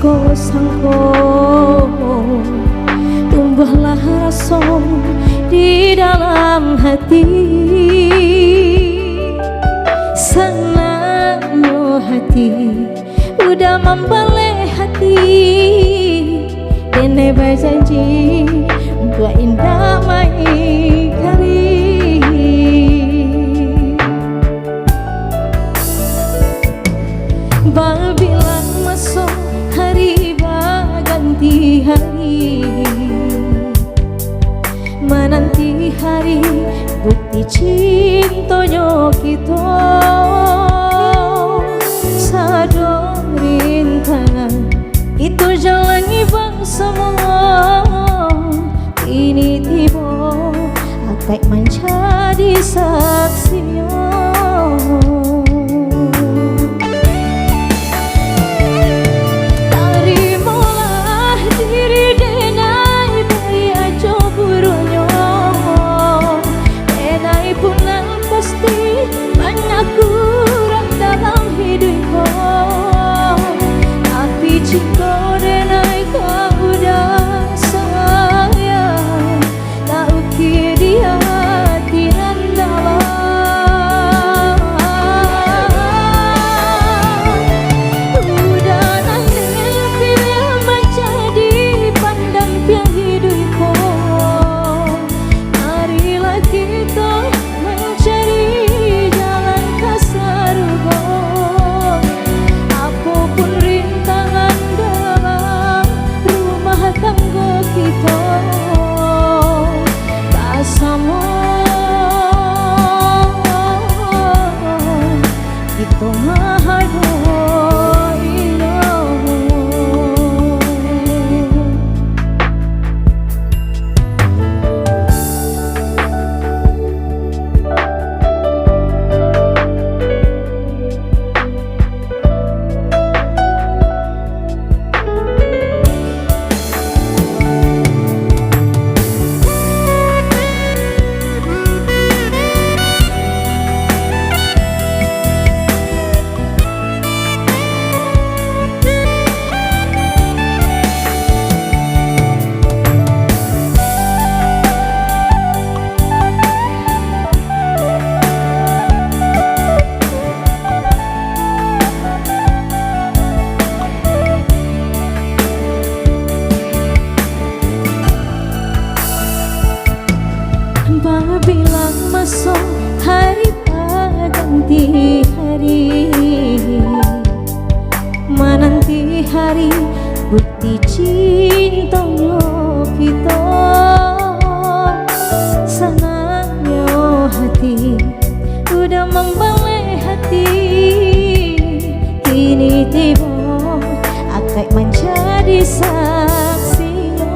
sangko-sangko tumbuhlah rasa di dalam hati. Senangnya hati udah membalik hati, dene berjanji buat indah mai kali. Bilang masuk hari berganti hari, menanti hari bukti cintanya kita. Sadar rintangan itu jalani bersama, ini tiba akan menjadi saksinya. Jika denai kau udah sayang, tak ukir di hati nan dalam. Udah nanti pilih menjadi pendamping hidupku. Marilah kita mencari jalan ke surga. Apapun rintangan tangga kita bersama, kita mahal. Bilang masuk hari berganti hari, menanti hari bukti cintanya kita. Senangnya hati udah membalik hati, kini tiba akan menjadi saksinya.